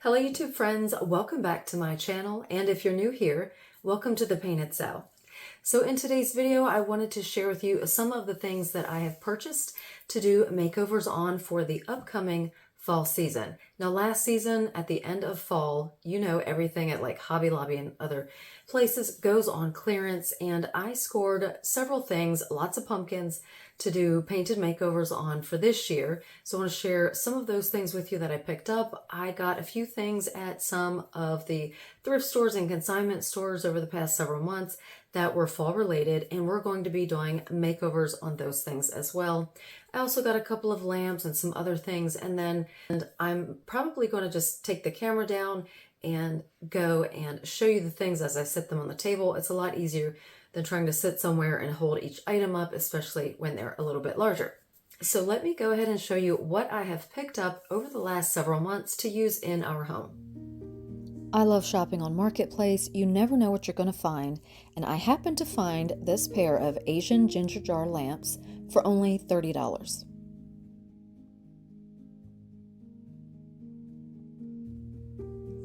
Hello YouTube friends, welcome back to my channel, and if you're new here, welcome to the Painted Cell. So in today's video, I wanted to share with you some of the things that I have purchased to do makeovers on for the upcoming fall season. Now last season, at the end of fall, you know everything at like Hobby Lobby and other places goes on clearance, and I scored several things, lots of pumpkins, to do painted makeovers on for this year. So I want to share some of those things with you that I picked up. I got a few things at some of the thrift stores and consignment stores over the past several months that were fall related, and we're going to be doing makeovers on those things as well. I also got a couple of lamps and some other things, and I'm probably going to just take the camera down and go and show you the things as I set them on the table. It's a lot easier than trying to sit somewhere and hold each item up, especially when they're a little bit larger. So let me go ahead and show you what I have picked up over the last several months to use in our home. I love shopping on Marketplace. You never know what you're going to find, and I happened to find this pair of Asian ginger jar lamps for only $30.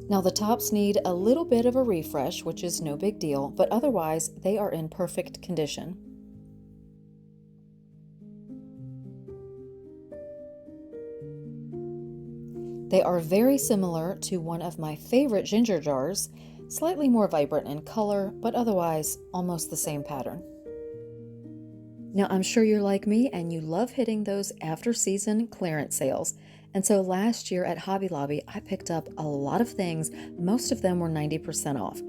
Now the tops need a little bit of a refresh, which is no big deal, but otherwise they are in perfect condition. They are very similar to one of my favorite ginger jars, slightly more vibrant in color, but otherwise almost the same pattern. Now I'm sure you're like me and you love hitting those after season clearance sales. And so last year at Hobby Lobby, I picked up a lot of things. Most of them were 90% off.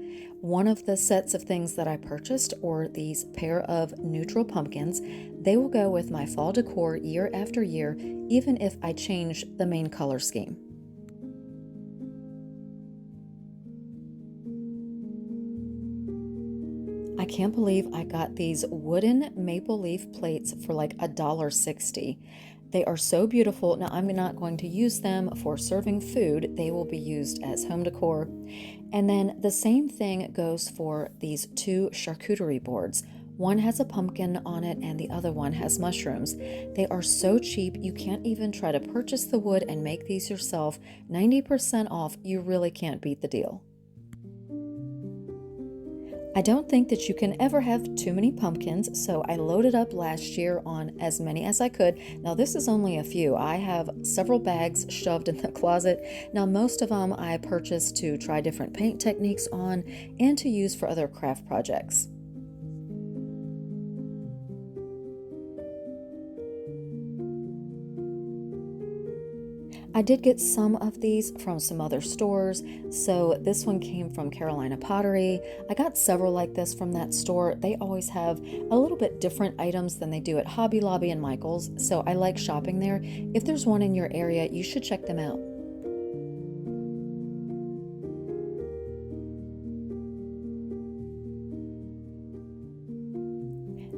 One of the sets of things that I purchased were these pair of neutral pumpkins. They will go with my fall decor year after year, even if I change the main color scheme. I can't believe I got these wooden maple leaf plates for like $1.60. They are so beautiful. Now I'm not going to use them for serving food. They will be used as home decor. And then the same thing goes for these two charcuterie boards. One has a pumpkin on it and the other one has mushrooms. They are so cheap, you can't even try to purchase the wood and make these yourself. 90% off, you really can't beat the deal. I don't think that you can ever have too many pumpkins, so I loaded up last year on as many as I could. Now this is only a few. I have several bags shoved in the closet. Now most of them I purchased to try different paint techniques on and to use for other craft projects. I did get some of these from some other stores. So this one came from Carolina Pottery. I got several like this from that store. They always have a little bit different items than they do at Hobby Lobby and Michael's, so I like shopping there. If there's one in your area, you should check them out.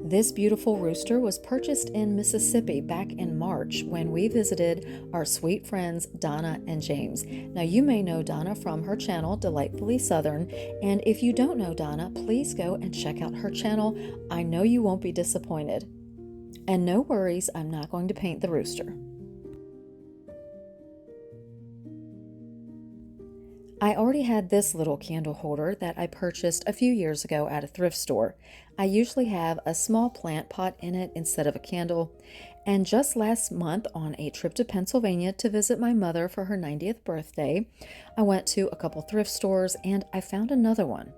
This beautiful rooster was purchased in Mississippi back in March when we visited our sweet friends Donna and James. Now you may know Donna from her channel Delightfully Southern, and if you don't know Donna, please go and check out her channel. I know you won't be disappointed. And no worries, I'm not going to paint the rooster. I already had this little candle holder that I purchased a few years ago at a thrift store. I usually have a small plant pot in it instead of a candle. And just last month on a trip to Pennsylvania to visit my mother for her 90th birthday, I went to a couple thrift stores and I found another one.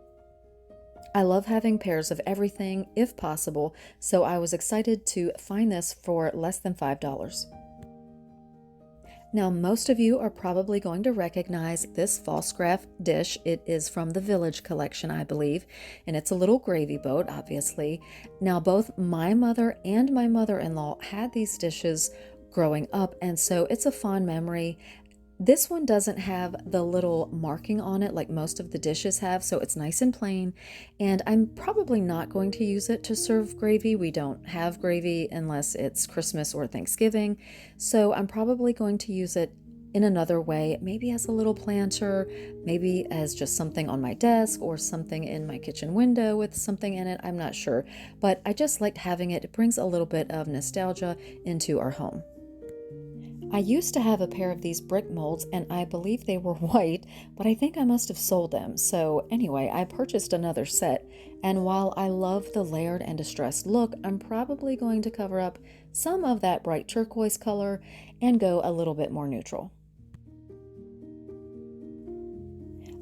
I love having pairs of everything if possible, so I was excited to find this for less than $5. Now, most of you are probably going to recognize this false craft dish. It is from the Village collection, I believe, and it's a little gravy boat, obviously. Now, both my mother and my mother-in-law had these dishes growing up, and so it's a fond memory. This one doesn't have the little marking on it like most of the dishes have, so it's nice and plain, and I'm probably not going to use it to serve gravy. We don't have gravy unless it's Christmas or Thanksgiving, so I'm probably going to use it in another way, maybe as a little planter, maybe as just something on my desk or something in my kitchen window with something in it. I'm not sure, but I just liked having it. It brings a little bit of nostalgia into our home. I used to have a pair of these brick molds and I believe they were white, but I think I must have sold them. So anyway, I purchased another set, and while I love the layered and distressed look, I'm probably going to cover up some of that bright turquoise color and go a little bit more neutral.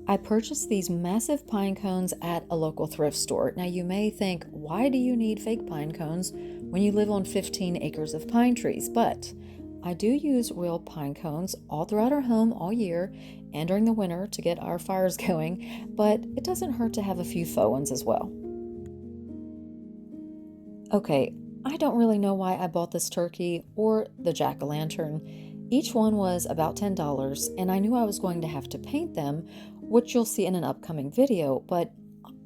I purchased these massive pine cones at a local thrift store. Now you may think, why do you need fake pine cones when you live on 15 acres of pine trees? But I do use real pine cones all throughout our home all year and during the winter to get our fires going, but it doesn't hurt to have a few faux ones as well. Okay, I don't really know why I bought this turkey or the jack-o'-lantern. Each one was about $10, and I knew I was going to have to paint them, which you'll see in an upcoming video, but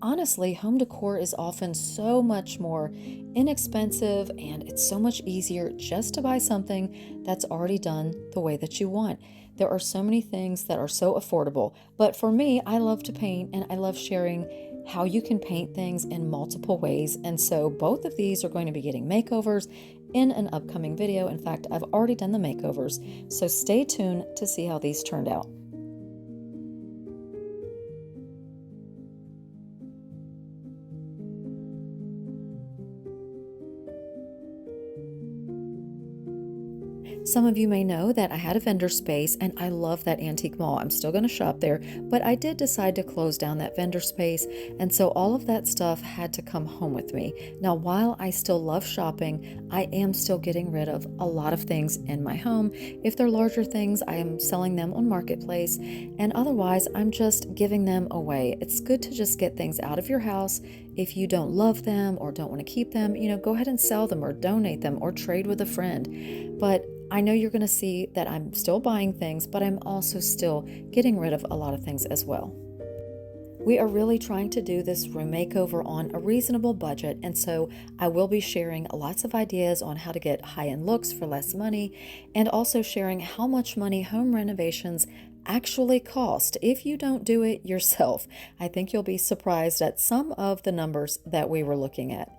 honestly, home decor is often so much more inexpensive and it's so much easier just to buy something that's already done the way that you want. There are so many things that are so affordable, but for me, I love to paint and I love sharing how you can paint things in multiple ways. And so both of these are going to be getting makeovers in an upcoming video. In fact, I've already done the makeovers, so stay tuned to see how these turned out. Some of you may know that I had a vendor space and I love that antique mall. I'm still going to shop there, but I did decide to close down that vendor space, and so all of that stuff had to come home with me. Now, while I still love shopping, I am still getting rid of a lot of things in my home. If they're larger things, I am selling them on Marketplace, and otherwise, I'm just giving them away. It's good to just get things out of your house. If you don't love them or don't want to keep them, go ahead and sell them or donate them or trade with a friend. But I know you're going to see that I'm still buying things, but I'm also still getting rid of a lot of things as well. We are really trying to do this room makeover on a reasonable budget, and so I will be sharing lots of ideas on how to get high-end looks for less money, and also sharing how much money home renovations actually cost if you don't do it yourself. I think you'll be surprised at some of the numbers that we were looking at.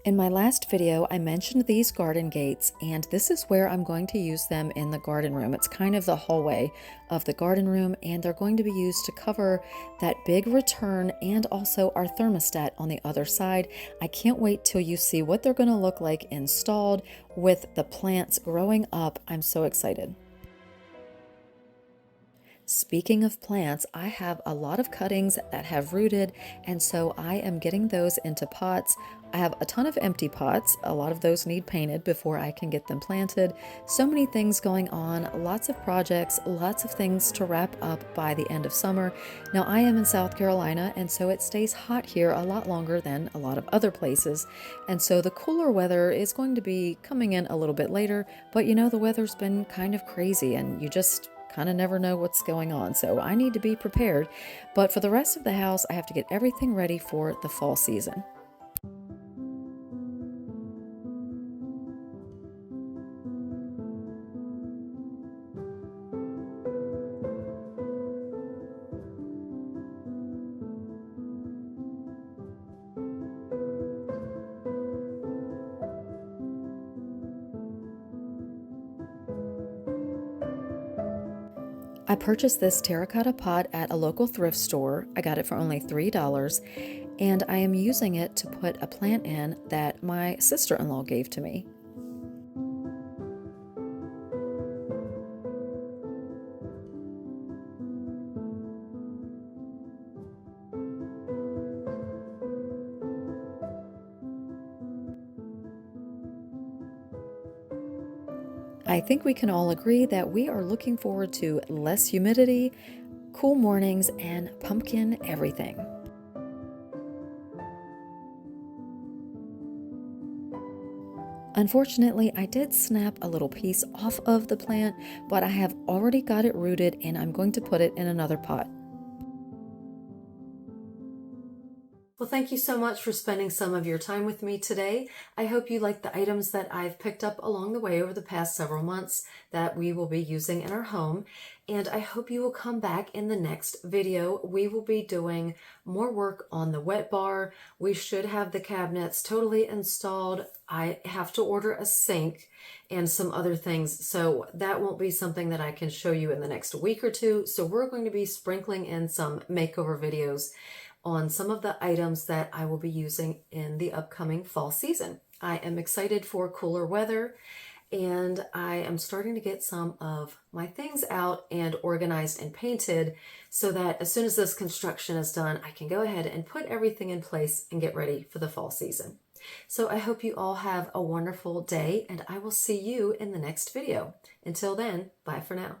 In my last video, I mentioned these garden gates, and this is where I'm going to use them in the garden room. It's kind of the hallway of the garden room, and they're going to be used to cover that big return and also our thermostat on the other side. I can't wait till you see what they're going to look like installed with the plants growing up. I'm so excited. Speaking of plants, I have a lot of cuttings that have rooted, and so I am getting those into pots. I have a ton of empty pots. A lot of those need painted before I can get them planted. So many things going on, lots of projects, lots of things to wrap up by the end of summer. Now, I am in South Carolina, and so it stays hot here a lot longer than a lot of other places. And so the cooler weather is going to be coming in a little bit later, but the weather's been kind of crazy, and you just kind of never know what's going on, so I need to be prepared. But for the rest of the house, I have to get everything ready for the fall season. I purchased this terracotta pot at a local thrift store. I got it for only $3, and I am using it to put a plant in that my sister-in-law gave to me. I think we can all agree that we are looking forward to less humidity, cool mornings, and pumpkin everything. Unfortunately, I did snap a little piece off of the plant, but I have already got it rooted and I'm going to put it in another pot. Well, thank you so much for spending some of your time with me today. I hope you like the items that I've picked up along the way over the past several months that we will be using in our home. And I hope you will come back in the next video. We will be doing more work on the wet bar. We should have the cabinets totally installed. I have to order a sink and some other things, so that won't be something that I can show you in the next week or two. So we're going to be sprinkling in some makeover videos on some of the items that I will be using in the upcoming fall season. I am excited for cooler weather, and I am starting to get some of my things out and organized and painted so that as soon as this construction is done, I can go ahead and put everything in place and get ready for the fall season. So I hope you all have a wonderful day, and I will see you in the next video. Until then, bye for now.